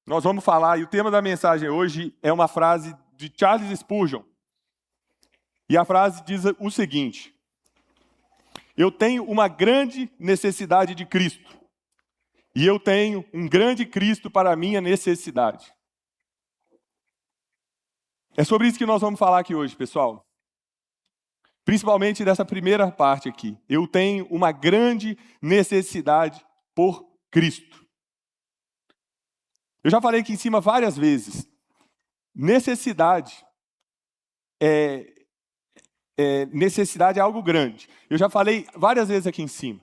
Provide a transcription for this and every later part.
Nós vamos falar, e o tema da mensagem hoje é uma frase de Charles Spurgeon. E a frase diz o seguinte: eu tenho uma grande necessidade de Cristo, e eu tenho um grande Cristo para a minha necessidade. É sobre isso que nós vamos falar aqui hoje, pessoal. Principalmente dessa primeira parte aqui. Eu tenho uma grande necessidade por Cristo. Eu já falei aqui em cima várias vezes. Necessidade necessidade é algo grande. Eu já falei várias vezes aqui em cima.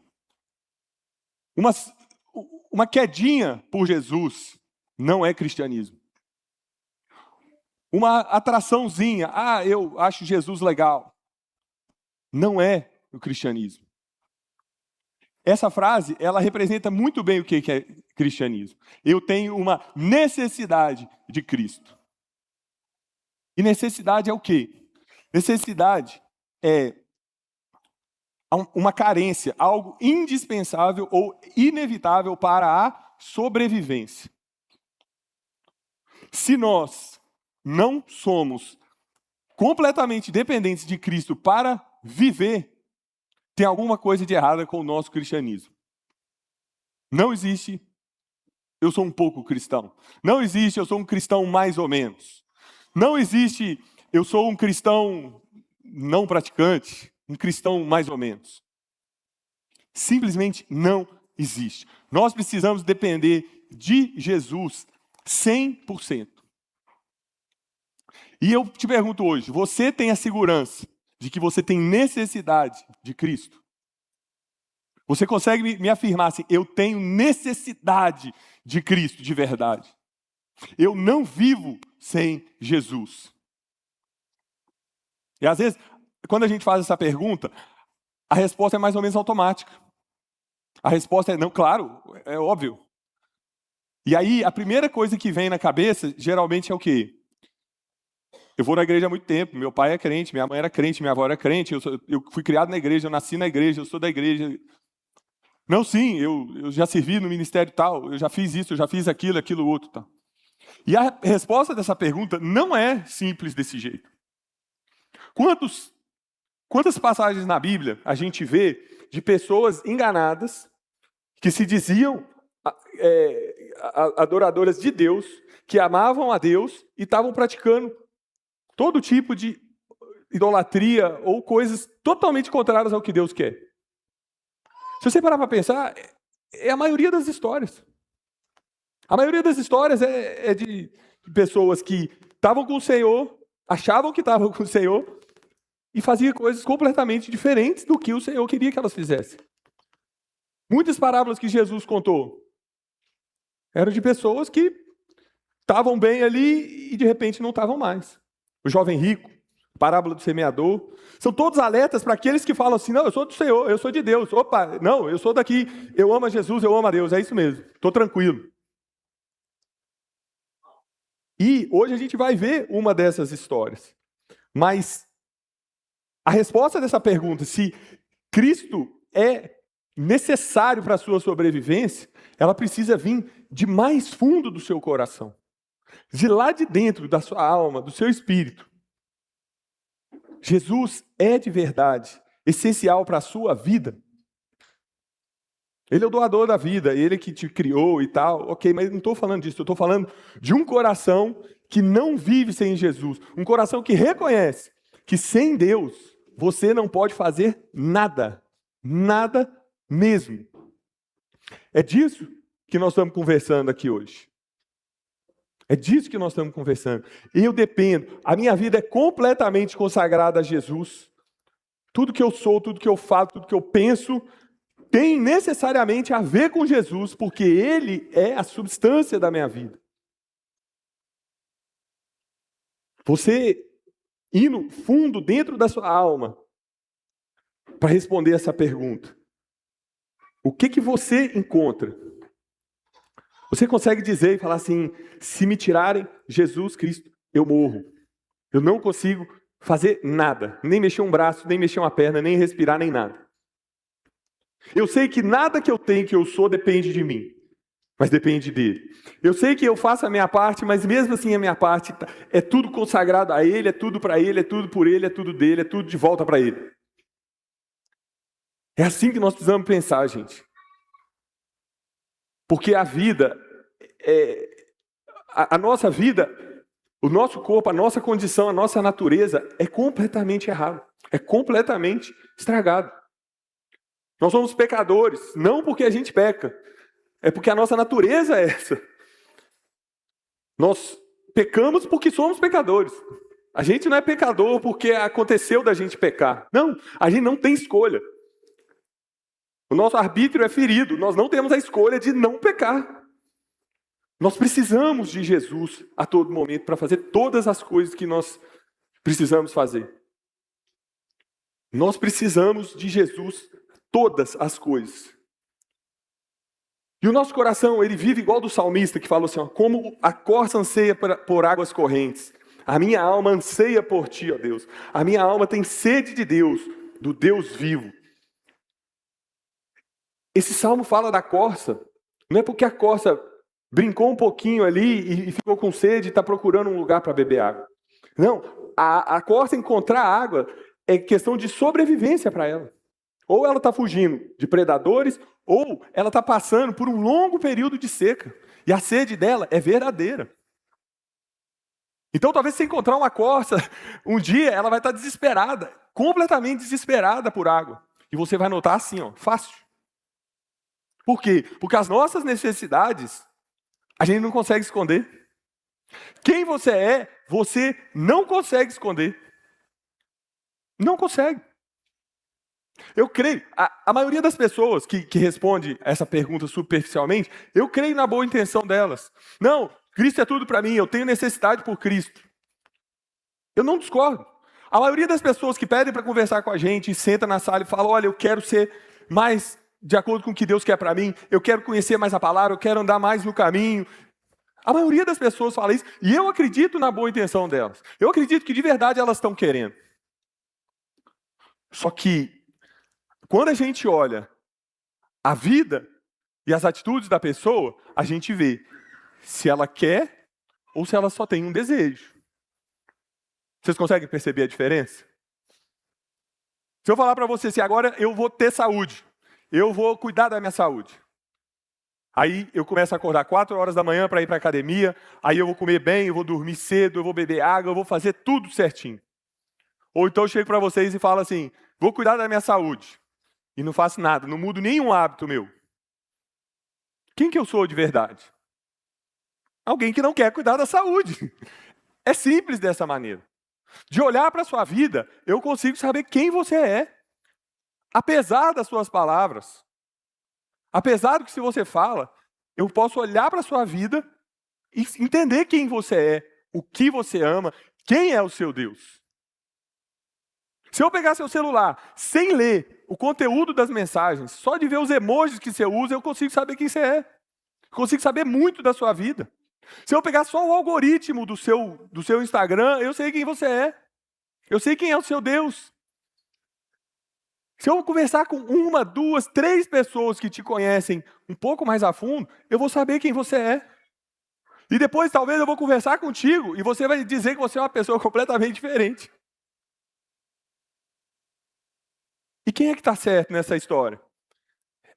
Uma quedinha por Jesus não é cristianismo. Uma atraçãozinha, eu acho Jesus legal, não é o cristianismo. Essa frase, ela representa muito bem o que é cristianismo. Eu tenho uma necessidade de Cristo. E necessidade é o quê? Necessidade é uma carência, algo indispensável ou inevitável para a sobrevivência. Se nós não somos completamente dependentes de Cristo para viver, tem alguma coisa de errada com o nosso cristianismo. Não existe, eu sou um pouco cristão. Não existe, eu sou um cristão mais ou menos. Não existe, eu sou um cristão não praticante, um cristão mais ou menos. Simplesmente não existe. Nós precisamos depender de Jesus 100%. E eu te pergunto hoje, você tem a segurança de que você tem necessidade de Cristo? Você consegue me afirmar assim, eu tenho necessidade de Cristo de verdade. Eu não vivo sem Jesus. E às vezes, quando a gente faz essa pergunta, a resposta é mais ou menos automática. A resposta é não, claro, é óbvio. E aí, a primeira coisa que vem na cabeça, geralmente é o quê? Eu vou na igreja há muito tempo, meu pai é crente, minha mãe era crente, minha avó era crente, eu fui criado na igreja, eu nasci na igreja, eu sou da igreja. Não, sim, eu já servi no ministério tal, eu já fiz isso, eu já fiz aquilo outro. Tal. E a resposta dessa pergunta não é simples desse jeito. Quantas passagens na Bíblia a gente vê de pessoas enganadas que se diziam adoradoras de Deus, que amavam a Deus e estavam praticando todo tipo de idolatria ou coisas totalmente contrárias ao que Deus quer? Se você parar para pensar, é a maioria das histórias. A maioria das histórias é de pessoas que estavam com o Senhor, achavam que estavam com o Senhor e faziam coisas completamente diferentes do que o Senhor queria que elas fizessem. Muitas parábolas que Jesus contou eram de pessoas que estavam bem ali e de repente não estavam mais. O jovem rico, parábola do semeador, são todos alertas para aqueles que falam assim, não, eu sou do Senhor, eu sou de Deus. Opa, não, eu sou daqui, eu amo a Jesus, eu amo a Deus, é isso mesmo, estou tranquilo. E hoje a gente vai ver uma dessas histórias. Mas a resposta dessa pergunta, se Cristo é necessário para a sua sobrevivência, ela precisa vir de mais fundo do seu coração. De lá de dentro da sua alma, do seu espírito. Jesus é de verdade essencial para a sua vida. Ele é o doador da vida, ele que te criou e tal. Ok, mas não estou falando disso, eu estou falando de um coração que não vive sem Jesus. Um coração que reconhece que sem Deus você não pode fazer nada. Nada mesmo. É disso que nós estamos conversando aqui hoje. É disso que nós estamos conversando. Eu dependo. A minha vida é completamente consagrada a Jesus. Tudo que eu sou, tudo que eu falo, tudo que eu penso tem necessariamente a ver com Jesus, porque Ele é a substância da minha vida. Você ir no fundo, dentro da sua alma, para responder essa pergunta. O que você encontra? Você consegue dizer e falar assim, se me tirarem Jesus Cristo, eu morro. Eu não consigo fazer nada, nem mexer um braço, nem mexer uma perna, nem respirar, nem nada. Eu sei que nada que eu tenho, que eu sou, depende de mim. mas depende dele. Eu sei que eu faço a minha parte, mas mesmo assim a minha parte é tudo consagrado a ele, é tudo para ele, é tudo por ele, é tudo dele, é tudo de volta para ele. É assim que nós precisamos pensar, gente. Porque a vida, a nossa vida, o nosso corpo, a nossa condição, a nossa natureza é completamente errado. É completamente estragado. Nós somos pecadores, não porque a gente peca, é porque a nossa natureza é essa. Nós pecamos porque somos pecadores. A gente não é pecador porque aconteceu da gente pecar. Não, a gente não tem escolha. O nosso arbítrio é ferido. Nós não temos a escolha de não pecar. Nós precisamos de Jesus a todo momento para fazer todas as coisas que nós precisamos fazer. Nós precisamos de Jesus todas as coisas. E o nosso coração, ele vive igual do salmista que falou assim, ó, como a corça anseia por águas correntes. A minha alma anseia por ti, ó Deus. A minha alma tem sede de Deus, do Deus vivo. Esse salmo fala da corça. Não é porque a corça brincou um pouquinho ali e ficou com sede e está procurando um lugar para beber água. Não, a corça encontrar água é questão de sobrevivência para ela. Ou ela está fugindo de predadores, ou ela está passando por um longo período de seca. E a sede dela é verdadeira. Então talvez se encontrar uma corça, um dia ela vai estar desesperada, completamente desesperada por água. E você vai notar assim, ó, fácil. Por quê? Porque as nossas necessidades, a gente não consegue esconder. Quem você não consegue esconder. Não consegue. Eu creio, a maioria das pessoas que responde essa pergunta superficialmente, eu creio na boa intenção delas. Não, Cristo é tudo para mim, eu tenho necessidade por Cristo. Eu não discordo. A maioria das pessoas que pedem para conversar com a gente, senta na sala e fala, olha, eu quero ser mais de acordo com o que Deus quer para mim, eu quero conhecer mais a palavra, eu quero andar mais no caminho. A maioria das pessoas fala isso, e eu acredito na boa intenção delas. Eu acredito que de verdade elas estão querendo. Só que, quando a gente olha a vida e as atitudes da pessoa, a gente vê se ela quer ou se ela só tem um desejo. Vocês conseguem perceber a diferença? Se eu falar para você assim, agora eu vou ter saúde, eu vou cuidar da minha saúde. Aí eu começo a acordar 4 horas da manhã para ir para a academia, aí eu vou comer bem, eu vou dormir cedo, eu vou beber água, eu vou fazer tudo certinho. Ou então eu chego para vocês e falo assim, vou cuidar da minha saúde. E não faço nada, não mudo nenhum hábito meu. Quem que eu sou de verdade? Alguém que não quer cuidar da saúde. É simples dessa maneira. De olhar para a sua vida, eu consigo saber quem você é. Apesar das suas palavras. Apesar do que se você fala, eu posso olhar para a sua vida e entender quem você é, o que você ama, quem é o seu Deus. Se eu pegar seu celular sem ler o conteúdo das mensagens, só de ver os emojis que você usa, eu consigo saber quem você é. Consigo saber muito da sua vida. Se eu pegar só o algoritmo do seu Instagram, eu sei quem você é. Eu sei quem é o seu Deus. Se eu conversar com 1, 2, 3 pessoas que te conhecem um pouco mais a fundo, eu vou saber quem você é. E depois talvez eu vou conversar contigo e você vai dizer que você é uma pessoa completamente diferente. E quem é que está certo nessa história?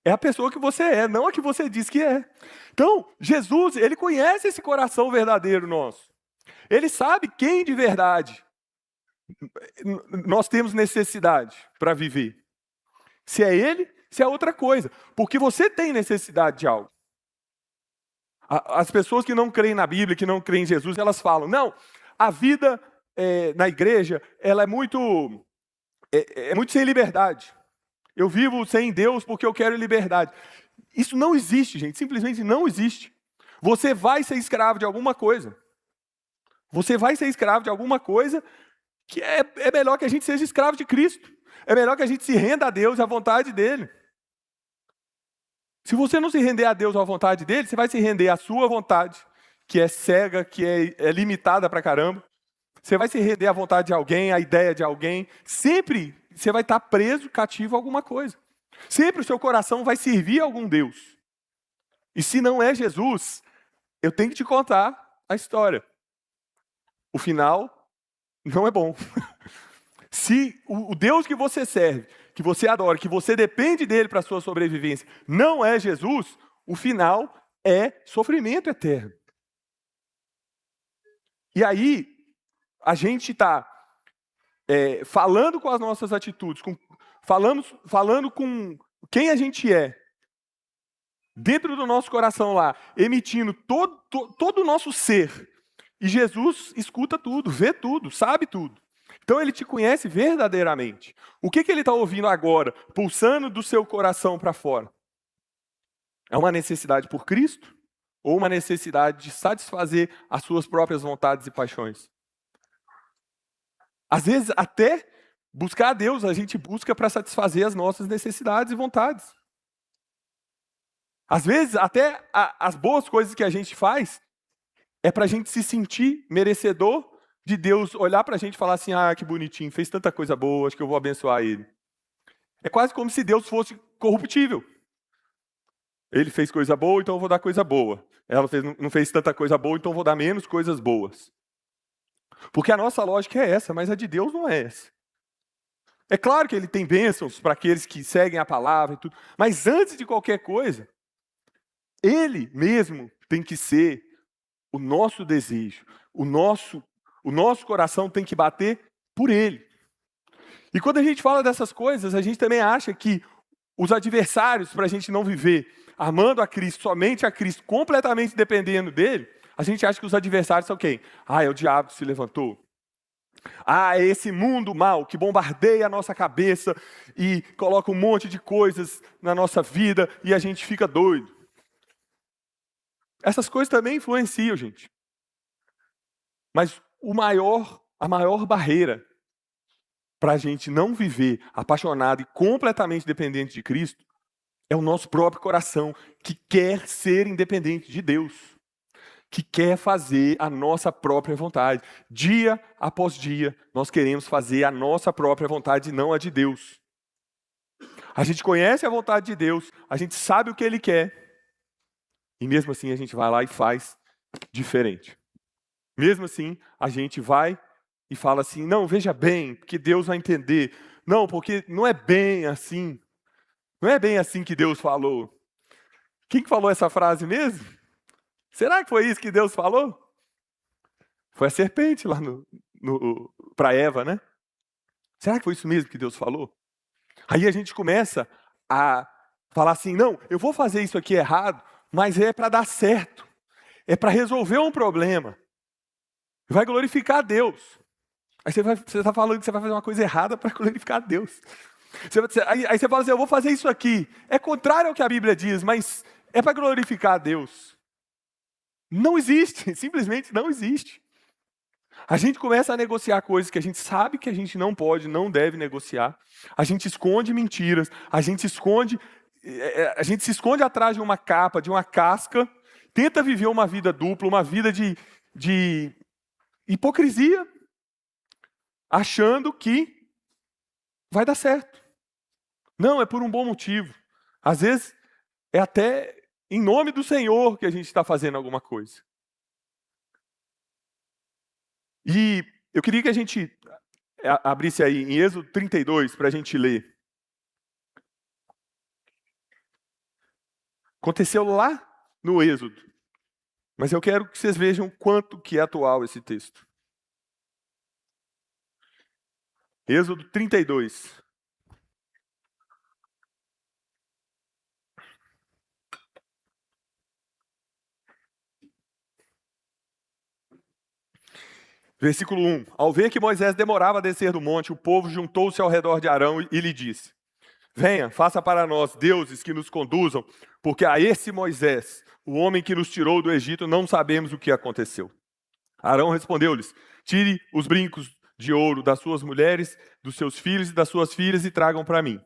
É a pessoa que você é, não a que você diz que é. Então, Jesus, ele conhece esse coração verdadeiro nosso. Ele sabe quem de verdade nós temos necessidade para viver. Se é ele, se é outra coisa. Porque você tem necessidade de algo. As pessoas que não creem na Bíblia, que não creem em Jesus, elas falam, não, a vida na igreja, ela é muito sem liberdade. Eu vivo sem Deus porque eu quero liberdade. Isso não existe, gente. Simplesmente não existe. Você vai ser escravo de alguma coisa. Você vai ser escravo de alguma coisa que é melhor que a gente seja escravo de Cristo. É melhor que a gente se renda a Deus e à vontade dEle. Se você não se render a Deus ou à vontade dEle, você vai se render à sua vontade, que é cega, que é limitada pra caramba. Você vai se render à vontade de alguém, à ideia de alguém. Sempre você vai estar preso, cativo a alguma coisa. Sempre o seu coração vai servir a algum Deus. E se não é Jesus, eu tenho que te contar a história. O final não é bom. Se o Deus que você serve, que você adora, que você depende dele para a sua sobrevivência, não é Jesus, o final é sofrimento eterno. E aí, a gente está falando com as nossas atitudes, falando com quem a gente é, dentro do nosso coração lá, emitindo todo o nosso ser. E Jesus escuta tudo, vê tudo, sabe tudo. Então ele te conhece verdadeiramente. O que ele está ouvindo agora, pulsando do seu coração para fora? É uma necessidade por Cristo? Ou uma necessidade de satisfazer as suas próprias vontades e paixões? Às vezes, até buscar a Deus, a gente busca para satisfazer as nossas necessidades e vontades. Às vezes, até as boas coisas que a gente faz é para a gente se sentir merecedor de Deus olhar para a gente e falar assim, que bonitinho, fez tanta coisa boa, acho que eu vou abençoar ele. É quase como se Deus fosse corruptível. Ele fez coisa boa, então eu vou dar coisa boa. Ela não fez tanta coisa boa, então eu vou dar menos coisas boas. Porque a nossa lógica é essa, mas a de Deus não é essa. É claro que ele tem bênçãos para aqueles que seguem a palavra e tudo, mas antes de qualquer coisa, ele mesmo tem que ser o nosso desejo, o nosso coração tem que bater por ele. E quando a gente fala dessas coisas, a gente também acha que os adversários, para a gente não viver amando a Cristo, somente a Cristo, completamente dependendo dele, a gente acha que os adversários são quem? É o diabo que se levantou. É esse mundo mal que bombardeia a nossa cabeça e coloca um monte de coisas na nossa vida e a gente fica doido. Essas coisas também influenciam, gente. Mas a maior barreira para a gente não viver apaixonado e completamente dependente de Cristo é o nosso próprio coração, que quer ser independente de Deus, que quer fazer a nossa própria vontade. Dia após dia, nós queremos fazer a nossa própria vontade e não a de Deus. A gente conhece a vontade de Deus, a gente sabe o que Ele quer, e mesmo assim a gente vai lá e faz diferente. Mesmo assim, a gente vai e fala assim, não, veja bem, porque Deus vai entender. Não, porque não é bem assim. Não é bem assim que Deus falou. Quem que falou essa frase mesmo? Será que foi isso que Deus falou? Foi a serpente lá para Eva, né? Será que foi isso mesmo que Deus falou? Aí a gente começa a falar assim, não, eu vou fazer isso aqui errado, mas é para dar certo. É para resolver um problema. Vai glorificar a Deus. Aí você está falando que você vai fazer uma coisa errada para glorificar a Deus. Aí você fala assim, eu vou fazer isso aqui. É contrário ao que a Bíblia diz, mas é para glorificar a Deus. Não existe, simplesmente não existe. A gente começa a negociar coisas que a gente sabe que a gente não pode, não deve negociar. A gente esconde mentiras, a gente se esconde atrás de uma capa, de uma casca, tenta viver uma vida dupla, uma vida de hipocrisia, achando que vai dar certo. Não, é por um bom motivo. Às vezes, é até em nome do Senhor que a gente está fazendo alguma coisa. E eu queria que a gente abrisse aí em Êxodo 32 para a gente ler. Aconteceu lá no Êxodo. Mas eu quero que vocês vejam quanto que é atual esse texto. Êxodo 32. Versículo 1. Ao ver que Moisés demorava a descer do monte, o povo juntou-se ao redor de Arão e lhe disse: venha, faça para nós deuses que nos conduzam, porque a esse Moisés, o homem que nos tirou do Egito, não sabemos o que aconteceu. Arão respondeu-lhes: tire os brincos de ouro das suas mulheres, dos seus filhos e das suas filhas e tragam para mim.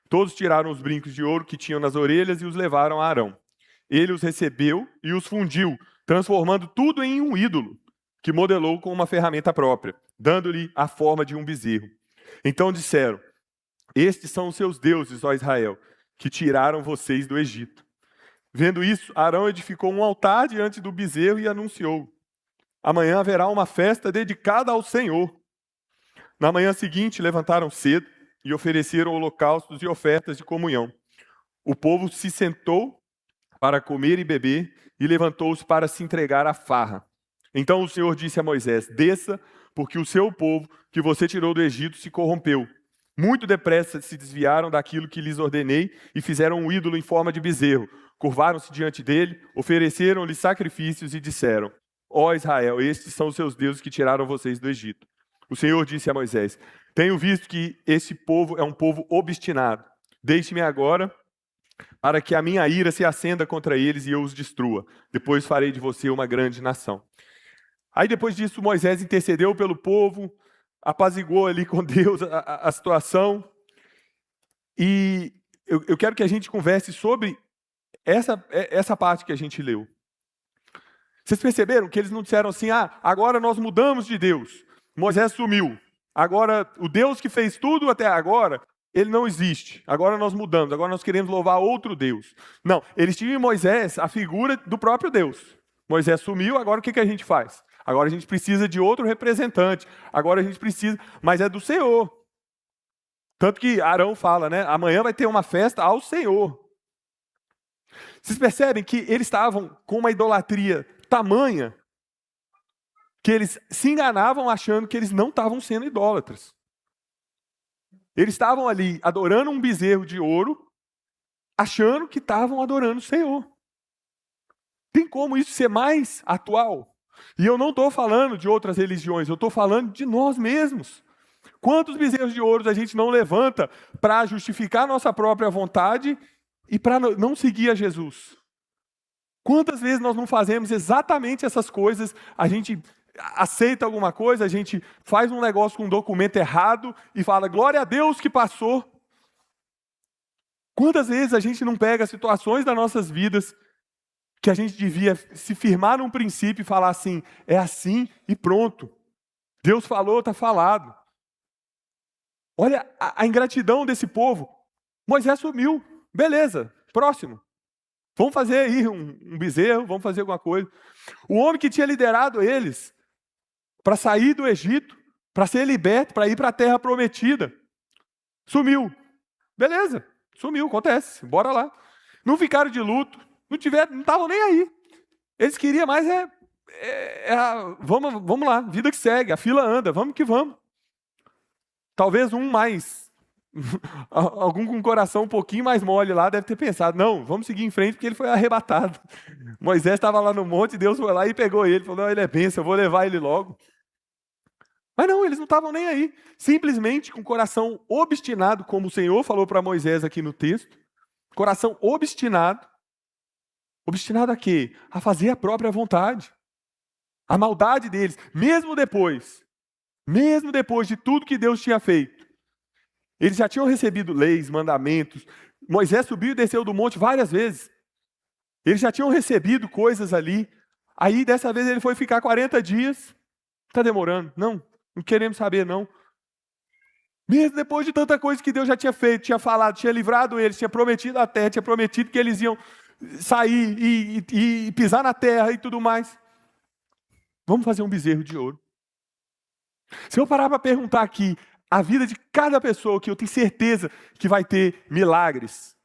Todos tiraram os brincos de ouro que tinham nas orelhas e os levaram a Arão. Ele os recebeu e os fundiu, transformando tudo em um ídolo, que modelou com uma ferramenta própria, dando-lhe a forma de um bezerro. Então disseram: estes são os seus deuses, ó Israel, que tiraram vocês do Egito. Vendo isso, Arão edificou um altar diante do bezerro e anunciou: amanhã haverá uma festa dedicada ao Senhor. Na manhã seguinte, levantaram cedo e ofereceram holocaustos e ofertas de comunhão. O povo se sentou para comer e beber e levantou-se para se entregar à farra. Então o Senhor disse a Moisés: desça, porque o seu povo, que você tirou do Egito, se corrompeu. Muito depressa se desviaram daquilo que lhes ordenei e fizeram um ídolo em forma de bezerro. Curvaram-se diante dele, ofereceram-lhe sacrifícios e disseram: ó Israel, estes são os seus deuses que tiraram vocês do Egito. O Senhor disse a Moisés: tenho visto que esse povo é um povo obstinado. Deixe-me agora para que a minha ira se acenda contra eles e eu os destrua. Depois farei de você uma grande nação. Aí depois disso Moisés intercedeu pelo povo, apaziguou ali com Deus a situação. E eu quero que a gente converse sobre essa parte que a gente leu. Vocês perceberam que eles não disseram assim: agora nós mudamos de Deus. Moisés sumiu. Agora, o Deus que fez tudo até agora, ele não existe. Agora nós mudamos, agora nós queremos louvar outro Deus. Não, eles tinham em Moisés a figura do próprio Deus. Moisés sumiu, agora o que a gente faz? Agora a gente precisa de outro representante. Agora a gente precisa, mas é do Senhor. Tanto que Arão fala, né? Amanhã vai ter uma festa ao Senhor. Vocês percebem que eles estavam com uma idolatria tamanha que eles se enganavam achando que eles não estavam sendo idólatras. Eles estavam ali adorando um bezerro de ouro, achando que estavam adorando o Senhor. Tem como isso ser mais atual? E eu não estou falando de outras religiões, eu estou falando de nós mesmos. Quantos bezerros de ouro a gente não levanta para justificar nossa própria vontade e para não seguir a Jesus? Quantas vezes nós não fazemos exatamente essas coisas? A gente aceita alguma coisa, a gente faz um negócio com um documento errado e fala: glória a Deus que passou. Quantas vezes a gente não pega situações das nossas vidas que a gente devia se firmar num princípio e falar assim: é assim e pronto. Deus falou, está falado. Olha a ingratidão desse povo. Moisés sumiu. Beleza, próximo. Vamos fazer aí um bezerro, vamos fazer alguma coisa. O homem que tinha liderado eles para sair do Egito, para ser liberto, para ir para a terra prometida, sumiu. Beleza, sumiu, acontece, bora lá. Não ficaram de luto, não estavam nem aí. Eles queriam mais vamos lá, vida que segue, a fila anda, vamos que vamos. Talvez um mais, algum com o coração um pouquinho mais mole lá, deve ter pensado: não, vamos seguir em frente porque ele foi arrebatado. Moisés estava lá no monte, Deus foi lá e pegou ele, falou: não, ele é bênção, eu vou levar ele logo. Mas não, eles não estavam nem aí, simplesmente com o coração obstinado, como o Senhor falou para Moisés aqui no texto, coração obstinado. Obstinado a quê? A fazer a própria vontade. A maldade deles, mesmo depois de tudo que Deus tinha feito, eles já tinham recebido leis, mandamentos. Moisés subiu e desceu do monte várias vezes. Eles já tinham recebido coisas ali. Aí, dessa vez, ele foi ficar 40 dias. Está demorando? Não queremos saber, não. Mesmo depois de tanta coisa que Deus já tinha feito, tinha falado, tinha livrado eles, tinha prometido a terra, tinha prometido que eles iam sair e pisar na terra e tudo mais. Vamos fazer um bezerro de ouro. Se eu parar para perguntar aqui, a vida de cada pessoa que eu tenho certeza que vai ter milagres,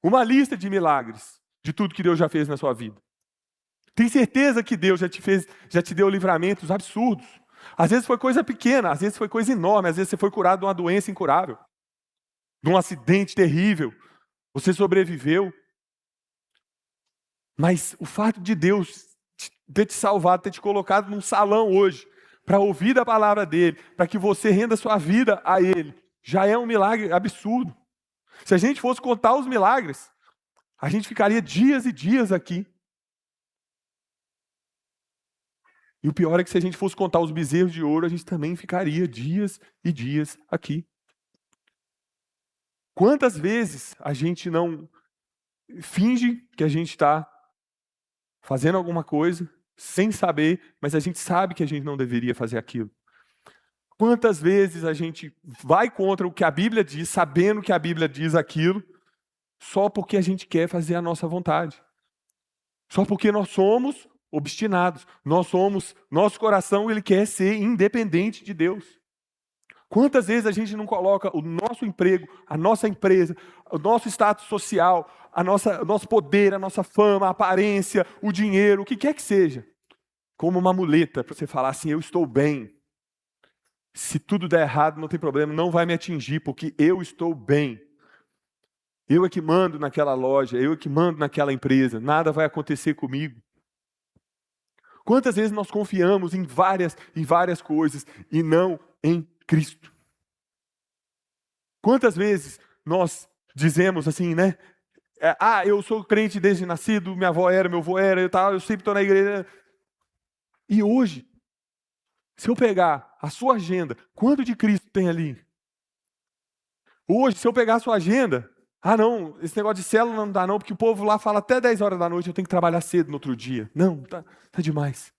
uma lista de milagres, de tudo que Deus já fez na sua vida. Tem certeza que Deus já te deu livramentos absurdos. Às vezes foi coisa pequena, às vezes foi coisa enorme, às vezes você foi curado de uma doença incurável, de um acidente terrível, você sobreviveu. Mas o fato de Deus ter te salvado, ter te colocado num salão hoje, para ouvir a palavra dele, para que você renda sua vida a ele, já é um milagre absurdo. Se a gente fosse contar os milagres, a gente ficaria dias e dias aqui. E o pior é que se a gente fosse contar os bezerros de ouro, a gente também ficaria dias e dias aqui. Quantas vezes a gente não finge que a gente está fazendo alguma coisa, sem saber, mas a gente sabe que a gente não deveria fazer aquilo. Quantas vezes a gente vai contra o que a Bíblia diz, sabendo que a Bíblia diz aquilo, só porque a gente quer fazer a nossa vontade. Só porque nós somos obstinados. Nosso coração, ele quer ser independente de Deus. Quantas vezes a gente não coloca o nosso emprego, a nossa empresa, o nosso status social, o nosso poder, a nossa fama, a aparência, o dinheiro, o que quer que seja, como uma muleta para você falar assim, eu estou bem. Se tudo der errado, não tem problema, não vai me atingir, porque eu estou bem. Eu é que mando naquela loja, eu é que mando naquela empresa, nada vai acontecer comigo. Quantas vezes nós confiamos em várias coisas e não em Cristo? Quantas vezes nós dizemos assim, né? Eu sou crente desde nascido, minha avó era, meu avô era, eu sempre estou na igreja. E hoje, se eu pegar a sua agenda, quanto de Cristo tem ali? Hoje, se eu pegar a sua agenda, não, esse negócio de célula não dá não, porque o povo lá fala até 10 horas da noite, eu tenho que trabalhar cedo no outro dia. Não, tá demais.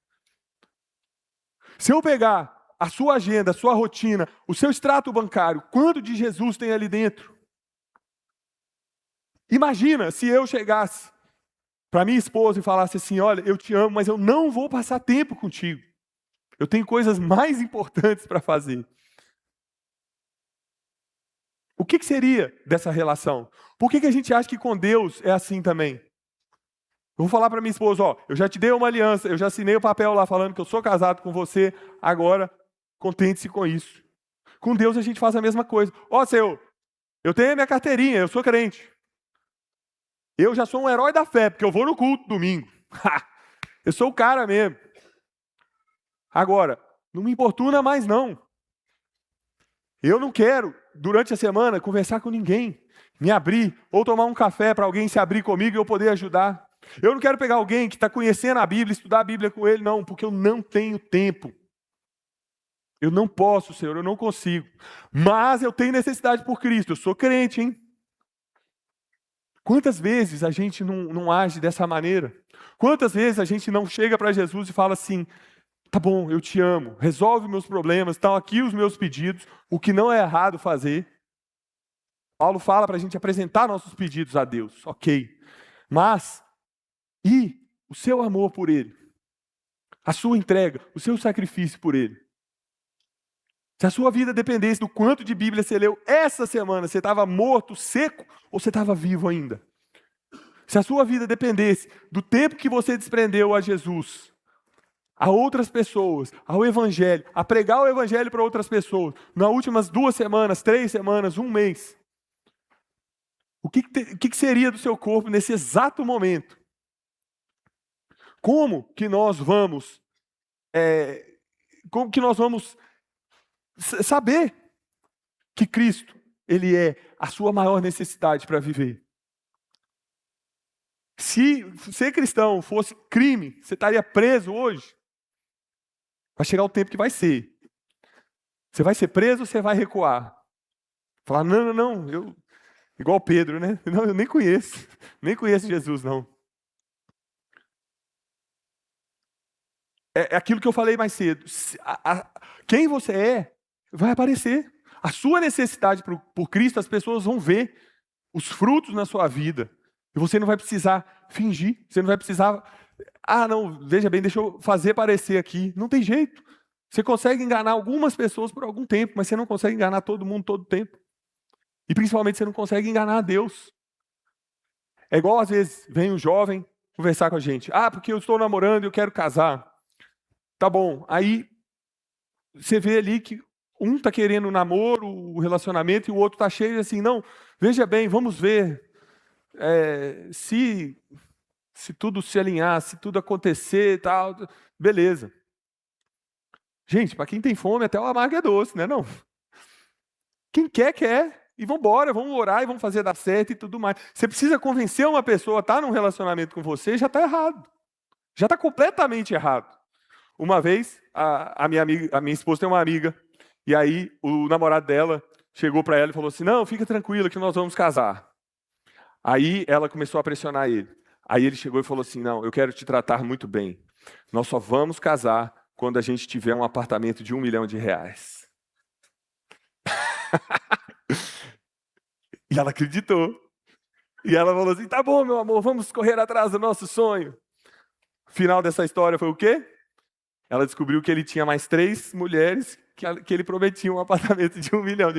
Se eu pegar a sua agenda, a sua rotina, o seu extrato bancário, quanto de Jesus tem ali dentro? Imagina se eu chegasse para minha esposa e falasse assim, olha, eu te amo, mas eu não vou passar tempo contigo. Eu tenho coisas mais importantes para fazer. O que seria dessa relação? Por que a gente acha que com Deus é assim também? Eu vou falar para minha esposa, eu já te dei uma aliança, eu já assinei o papel lá falando que eu sou casado com você, agora contente-se com isso. Com Deus a gente faz a mesma coisa. Senhor, eu tenho a minha carteirinha, eu sou crente. Eu já sou um herói da fé, porque eu vou no culto domingo. Eu sou o cara mesmo. Agora, não me importuna mais não. Eu não quero, durante a semana, conversar com ninguém, me abrir, ou tomar um café para alguém se abrir comigo e eu poder ajudar. Eu não quero pegar alguém que está conhecendo a Bíblia, estudar a Bíblia com ele, não, porque eu não tenho tempo. Eu não posso, Senhor, eu não consigo. Mas eu tenho necessidade por Cristo, eu sou crente, hein? Quantas vezes a gente não age dessa maneira? Quantas vezes a gente não chega para Jesus e fala assim, tá bom, eu te amo, resolve meus problemas, estão aqui os meus pedidos, o que não é errado fazer. Paulo fala para a gente apresentar nossos pedidos a Deus, ok. Mas, e o seu amor por Ele? A sua entrega, o seu sacrifício por Ele? Se a sua vida dependesse do quanto de Bíblia você leu essa semana, você estava morto, seco, ou você estava vivo ainda? Se a sua vida dependesse do tempo que você desprendeu a Jesus, a outras pessoas, ao Evangelho, a pregar o Evangelho para outras pessoas, nas últimas 2 semanas, 3 semanas, 1 mês, o que seria do seu corpo nesse exato momento? Como que nós vamos saber que Cristo, Ele é a sua maior necessidade para viver? Se ser cristão fosse crime, você estaria preso hoje? Vai chegar o tempo que vai ser. Você vai ser preso ou você vai recuar? Falar, não, igual Pedro, né? Não, eu nem conheço Jesus, não. É aquilo que eu falei mais cedo. Quem você é, vai aparecer. A sua necessidade por Cristo, as pessoas vão ver os frutos na sua vida. E você não vai precisar fingir, você não vai precisar... não, veja bem, deixa eu fazer parecer aqui. Não tem jeito. Você consegue enganar algumas pessoas por algum tempo, mas você não consegue enganar todo mundo todo o tempo. E principalmente você não consegue enganar a Deus. É igual às vezes vem um jovem conversar com a gente. Porque eu estou namorando e eu quero casar. Tá bom. Aí você vê ali que um está querendo o namoro, o relacionamento, e o outro está cheio assim, não, veja bem, vamos ver se tudo se alinhar, se tudo acontecer e tal, beleza. Gente, para quem tem fome, até o amargo é doce, né? Não. Quem quer, e vamos embora, vamos orar e vamos fazer dar certo e tudo mais. Você precisa convencer uma pessoa a estar num relacionamento com você, já está errado. Já está completamente errado. Uma vez, a minha esposa tem uma amiga, e aí o namorado dela chegou para ela e falou assim, não, fica tranquila que nós vamos casar. Aí ela começou a pressionar ele. Aí ele chegou e falou assim, não, eu quero te tratar muito bem. Nós só vamos casar quando a gente tiver um apartamento de R$1 milhão. E ela acreditou. E ela falou assim, tá bom, meu amor, vamos correr atrás do nosso sonho. O final dessa história foi o quê? Ela descobriu que ele tinha mais 3 mulheres que ele prometia um apartamento de R$1 milhão.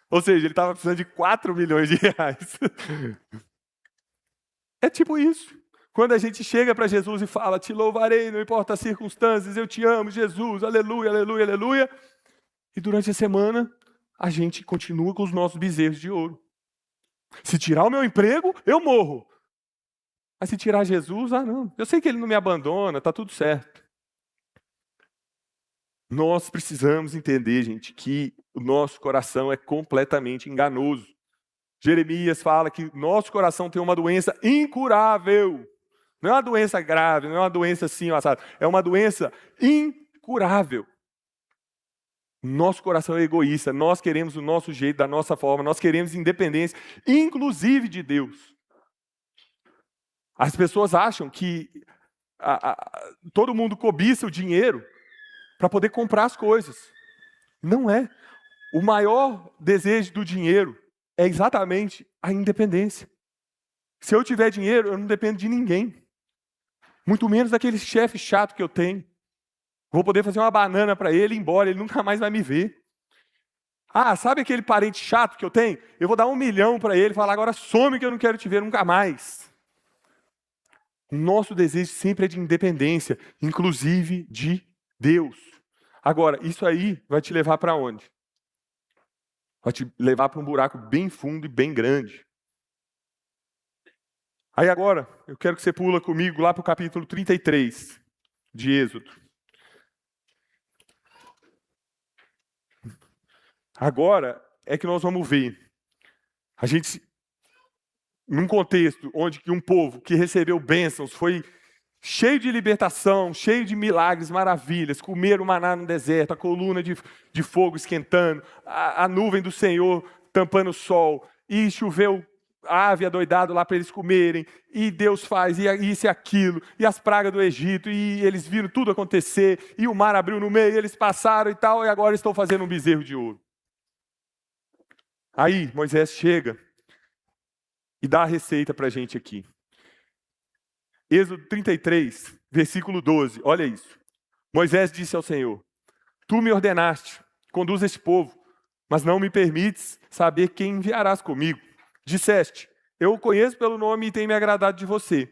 Ou seja, ele estava precisando de R$4 milhões. É tipo isso. Quando a gente chega para Jesus e fala, te louvarei, não importa as circunstâncias, eu te amo, Jesus, aleluia, aleluia, aleluia. E durante a semana, a gente continua com os nossos bezerros de ouro. Se tirar o meu emprego, eu morro. Mas se tirar Jesus, não. Eu sei que ele não me abandona, está tudo certo. Nós precisamos entender, gente, que o nosso coração é completamente enganoso. Jeremias fala que nosso coração tem uma doença incurável. Não é uma doença grave, não é uma doença assim, é uma doença incurável. Nosso coração é egoísta, nós queremos o nosso jeito, da nossa forma, nós queremos independência, inclusive de Deus. As pessoas acham que todo mundo cobiça o dinheiro para poder comprar as coisas. Não é. O maior desejo do dinheiro é exatamente a independência. Se eu tiver dinheiro, eu não dependo de ninguém. Muito menos daquele chefe chato que eu tenho. Vou poder fazer uma banana para ele e ir embora, ele nunca mais vai me ver. Sabe aquele parente chato que eu tenho? Eu vou dar R$1 milhão para ele e falar, agora some que eu não quero te ver nunca mais. O nosso desejo sempre é de independência, inclusive de Deus. Agora, isso aí vai te levar para onde? Vai te levar para um buraco bem fundo e bem grande. Aí agora, eu quero que você pula comigo lá para o capítulo 33 de Êxodo. Agora é que nós vamos ver. A gente, num contexto onde um povo que recebeu bênçãos foi cheio de libertação, cheio de milagres, maravilhas, comeram maná no deserto, a coluna de fogo esquentando, a nuvem do Senhor tampando o sol, e choveu ave adoidado lá para eles comerem, e Deus faz isso e aquilo, e as pragas do Egito, e eles viram tudo acontecer, e o mar abriu no meio, e eles passaram e tal, e agora estão fazendo um bezerro de ouro. Aí Moisés chega e dá a receita para a gente aqui. Êxodo 33, versículo 12, olha isso. Moisés disse ao Senhor, tu me ordenaste, conduz este povo, mas não me permites saber quem enviarás comigo. Disseste, eu o conheço pelo nome e tenho me agradado de você.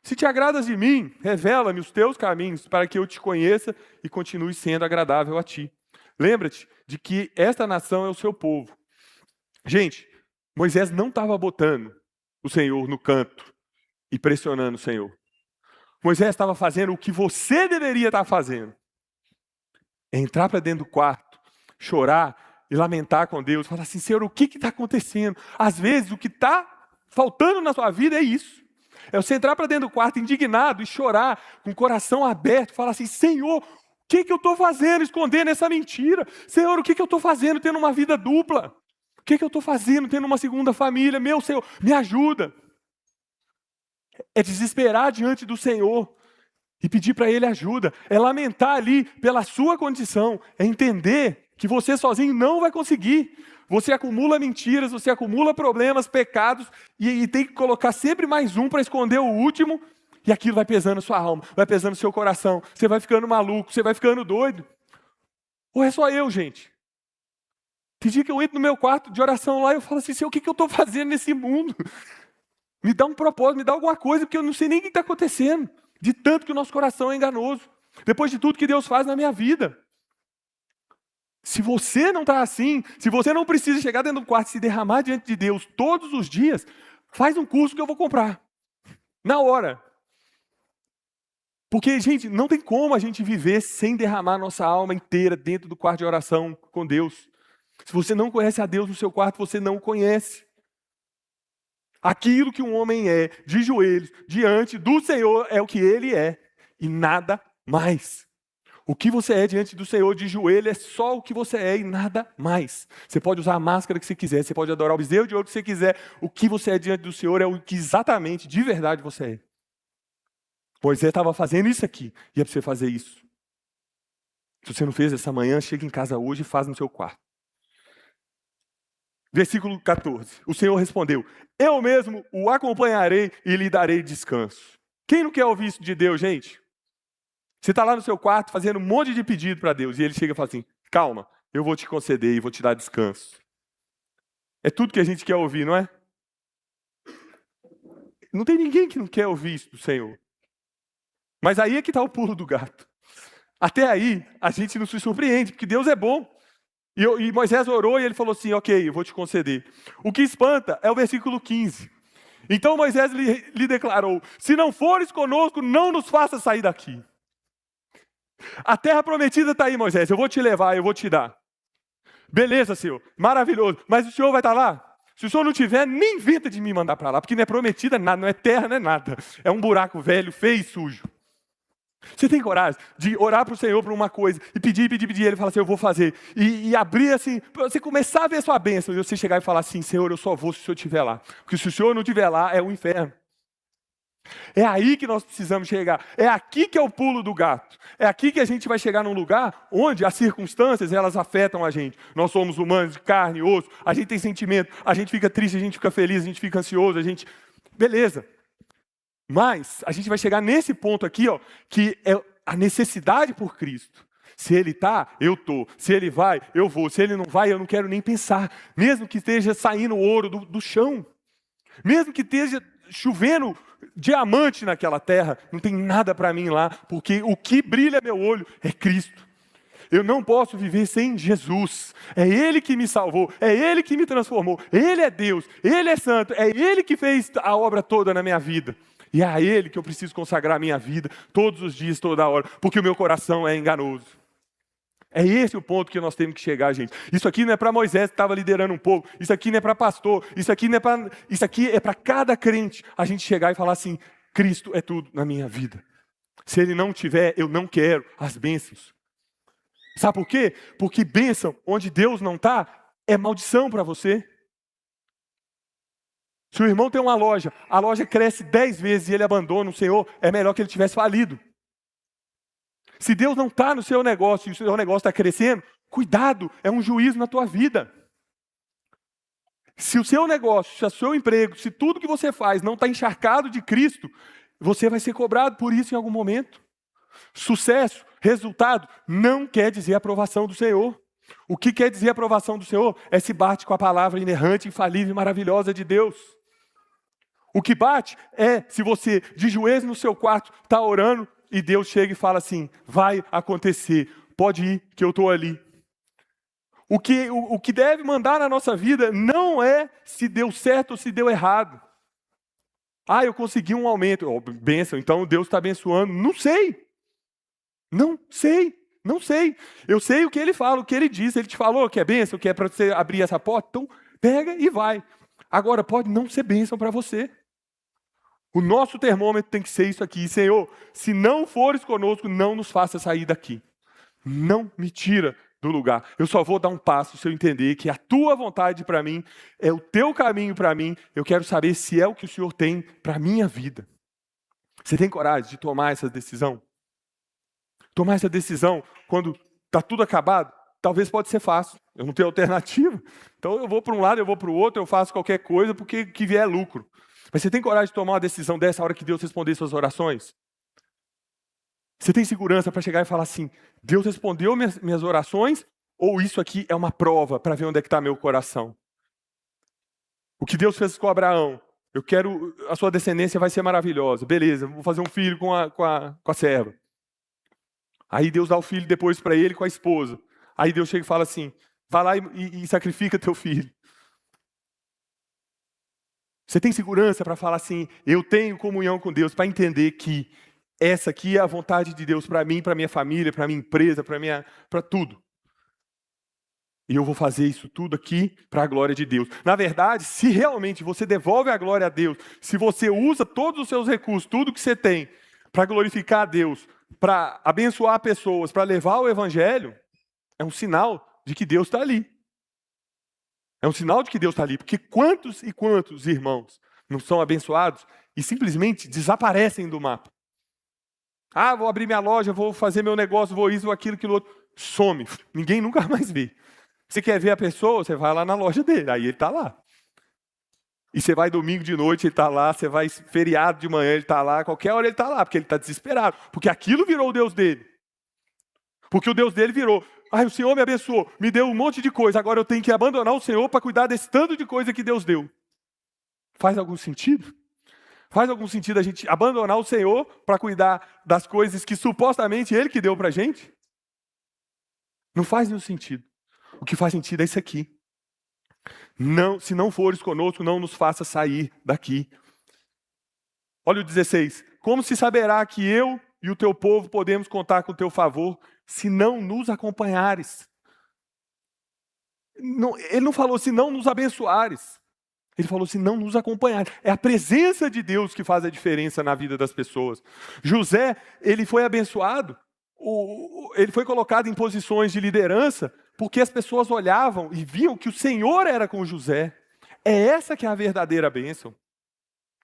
Se te agradas de mim, revela-me os teus caminhos para que eu te conheça e continue sendo agradável a ti. Lembra-te de que esta nação é o seu povo. Gente, Moisés não estava botando o Senhor no canto e pressionando o Senhor. Moisés estava fazendo o que você deveria estar fazendo. Entrar para dentro do quarto, chorar e lamentar com Deus, falar assim, Senhor, o que está acontecendo? Às vezes, o que está faltando na sua vida é isso. É você entrar para dentro do quarto indignado e chorar, com o coração aberto, falar assim, Senhor, o que eu estou fazendo escondendo essa mentira? Senhor, o que eu estou fazendo tendo uma vida dupla? O que eu estou fazendo tendo uma segunda família? Meu Senhor, me ajuda. É desesperar diante do Senhor e pedir para Ele ajuda. É lamentar ali pela sua condição. É entender que você sozinho não vai conseguir. Você acumula mentiras, você acumula problemas, pecados, e tem que colocar sempre mais um para esconder o último, e aquilo vai pesando a sua alma, vai pesando o seu coração, você vai ficando maluco, você vai ficando doido. Ou é só eu, gente? Tem dia que eu entro no meu quarto de oração lá e eu falo assim, Senhor, o que eu estou fazendo nesse mundo? Me dá um propósito, me dá alguma coisa, porque eu não sei nem o que está acontecendo. De tanto que o nosso coração é enganoso. Depois de tudo que Deus faz na minha vida. Se você não está assim, se você não precisa chegar dentro do quarto e se derramar diante de Deus todos os dias, faz um curso que eu vou comprar. Na hora. Porque, gente, não tem como a gente viver sem derramar nossa alma inteira dentro do quarto de oração com Deus. Se você não conhece a Deus no seu quarto, você não o conhece. Aquilo que um homem é, de joelhos, diante do Senhor, é o que ele é. E nada mais. O que você é diante do Senhor de joelho é só o que você é e nada mais. Você pode usar a máscara que você quiser, você pode adorar o bezerro de ouro que você quiser. O que você é diante do Senhor é o que exatamente, de verdade, você é. Moisés estava fazendo isso aqui, e é para você fazer isso. Se você não fez essa manhã, chega em casa hoje e faz no seu quarto. Versículo 14. O Senhor respondeu, eu mesmo o acompanharei e lhe darei descanso. Quem não quer ouvir isso de Deus, gente? Você está lá no seu quarto fazendo um monte de pedido para Deus e Ele chega e fala assim, calma, eu vou te conceder e vou te dar descanso. É tudo que a gente quer ouvir, não é? Não tem ninguém que não quer ouvir isso do Senhor. Mas aí é que está o pulo do gato. Até aí, a gente não se surpreende, porque Deus é bom. E Moisés orou e ele falou assim, ok, eu vou te conceder. O que espanta é o versículo 15. Então Moisés lhe declarou, se não fores conosco, não nos faça sair daqui. A terra prometida está aí, Moisés, eu vou te levar, eu vou te dar. Beleza, Senhor, maravilhoso, mas o Senhor vai estar lá? Se o Senhor não tiver, nem inventa de me mandar para lá, porque não é prometida nada, não é terra, não é nada. É um buraco velho, feio e sujo. Você tem coragem de orar para o Senhor por uma coisa e pedir, ele fala assim, eu vou fazer. E abrir assim, para você começar a ver a sua bênção, e você chegar e falar assim, Senhor, eu só vou se o Senhor estiver lá. Porque se o Senhor não estiver lá, é o inferno. É aí que nós precisamos chegar. É aqui que é o pulo do gato. É aqui que a gente vai chegar num lugar onde as circunstâncias, elas afetam a gente. Nós somos humanos de carne e osso, a gente tem sentimento, a gente fica triste, a gente fica feliz, a gente fica ansioso, a gente... Beleza. Mas a gente vai chegar nesse ponto aqui, ó, que é a necessidade por Cristo. Se Ele está, eu estou. Se Ele vai, eu vou. Se Ele não vai, eu não quero nem pensar. Mesmo que esteja saindo ouro do chão. Mesmo que esteja chovendo diamante naquela terra, não tem nada para mim lá, porque o que brilha meu olho é Cristo. Eu não posso viver sem Jesus. É Ele que me salvou, é Ele que me transformou. Ele é Deus, Ele é santo, é Ele que fez a obra toda na minha vida. E é a Ele que eu preciso consagrar a minha vida todos os dias, toda hora, porque o meu coração é enganoso. É esse o ponto que nós temos que chegar, gente. Isso aqui não é para Moisés que estava liderando um povo, isso aqui não é para pastor, isso aqui é para cada crente, a gente chegar e falar assim, Cristo é tudo na minha vida. Se Ele não tiver, eu não quero as bênçãos. Sabe por quê? Porque bênção onde Deus não está, é maldição para você. Se o irmão tem uma loja, a loja cresce 10 vezes e ele abandona o Senhor, é melhor que ele tivesse falido. Se Deus não está no seu negócio e o seu negócio está crescendo, cuidado, é um juízo na tua vida. Se o seu negócio, se o seu emprego, se tudo que você faz não está encharcado de Cristo, você vai ser cobrado por isso em algum momento. Sucesso, resultado, não quer dizer aprovação do Senhor. O que quer dizer aprovação do Senhor é se bate com a palavra inerrante, infalível e maravilhosa de Deus. O que bate é se você, de joelhos no seu quarto, está orando e Deus chega e fala assim, vai acontecer, pode ir que eu estou ali. O que deve mandar na nossa vida não é se deu certo ou se deu errado. Ah, eu consegui um aumento, oh, bênção, então Deus está abençoando. Não sei. Eu sei o que Ele fala, o que Ele diz. Ele te falou que é bênção, que é para você abrir essa porta, então pega e vai. Agora, pode não ser bênção para você. O nosso termômetro tem que ser isso aqui. Senhor, se não fores conosco, não nos faça sair daqui. Não me tira do lugar. Eu só vou dar um passo se eu entender que a tua vontade para mim é o teu caminho para mim. Eu quero saber se é o que o Senhor tem para a minha vida. Você tem coragem de tomar essa decisão? Tomar essa decisão quando está tudo acabado? Talvez pode ser fácil. Eu não tenho alternativa. Então eu vou para um lado, eu vou para o outro, eu faço qualquer coisa porque que vier lucro. Mas você tem coragem de tomar uma decisão dessa hora que Deus responder suas orações? Você tem segurança para chegar e falar assim, Deus respondeu minhas orações, ou isso aqui é uma prova para ver onde é que está meu coração? O que Deus fez com Abraão, a sua descendência vai ser maravilhosa, beleza, vou fazer um filho com a serva. Aí Deus dá o filho depois para ele com a esposa. Aí Deus chega e fala assim, vai lá e sacrifica teu filho. Você tem segurança para falar assim, eu tenho comunhão com Deus, para entender que essa aqui é a vontade de Deus para mim, para minha família, para minha empresa, para tudo. E eu vou fazer isso tudo aqui para a glória de Deus. Na verdade, se realmente você devolve a glória a Deus, se você usa todos os seus recursos, tudo que você tem, para glorificar a Deus, para abençoar pessoas, para levar o evangelho, é um sinal de que Deus está ali. É um sinal de que Deus está ali, porque quantos e quantos irmãos não são abençoados e simplesmente desaparecem do mapa? Ah, vou abrir minha loja, vou fazer meu negócio, vou isso, vou aquilo outro. Some, ninguém nunca mais vê. Você quer ver a pessoa, você vai lá na loja dele, aí ele está lá. E você vai domingo de noite, ele está lá, você vai feriado de manhã, ele está lá, qualquer hora ele está lá, porque ele está desesperado. Porque aquilo virou o Deus dele. Porque o Deus dele virou, o Senhor me abençoou, me deu um monte de coisa, agora eu tenho que abandonar o Senhor para cuidar desse tanto de coisa que Deus deu. Faz algum sentido? Faz algum sentido a gente abandonar o Senhor para cuidar das coisas que supostamente Ele que deu para a gente? Não faz nenhum sentido. O que faz sentido é isso aqui. Não, se não fores conosco, não nos faça sair daqui. Olha o 16. Como se saberá que eu e o teu povo podemos contar com o teu favor, se não nos acompanhares? Ele não falou se não nos abençoares. Ele falou se não nos acompanhares. É a presença de Deus que faz a diferença na vida das pessoas. José, ele foi abençoado, ele foi colocado em posições de liderança, porque as pessoas olhavam e viam que o Senhor era com José. É essa que é a verdadeira bênção.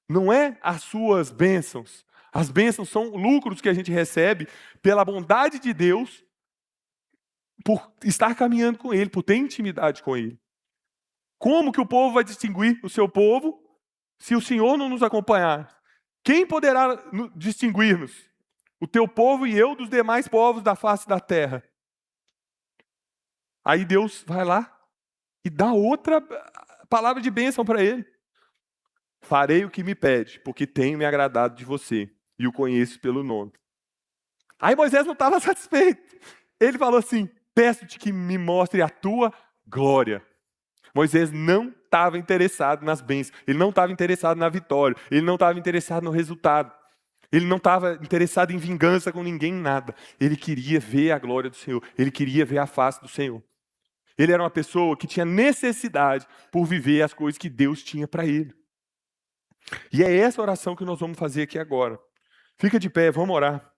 Não é as suas bênçãos. As bênçãos são lucros que a gente recebe pela bondade de Deus, por estar caminhando com Ele, por ter intimidade com Ele. Como que o povo vai distinguir o seu povo se o Senhor não nos acompanhar? Quem poderá distinguir-nos? O teu povo e eu dos demais povos da face da terra. Aí Deus vai lá e dá outra palavra de bênção para ele. Farei o que me pede, porque tenho me agradado de você e o conheço pelo nome. Aí Moisés não estava satisfeito. Ele falou assim, peço-te que me mostre a tua glória. Moisés não estava interessado nas bênçãos, ele não estava interessado na vitória, ele não estava interessado no resultado, ele não estava interessado em vingança com ninguém, nada. Ele queria ver a glória do Senhor, ele queria ver a face do Senhor. Ele era uma pessoa que tinha necessidade por viver as coisas que Deus tinha para ele. E é essa oração que nós vamos fazer aqui agora. Fica de pé, vamos orar.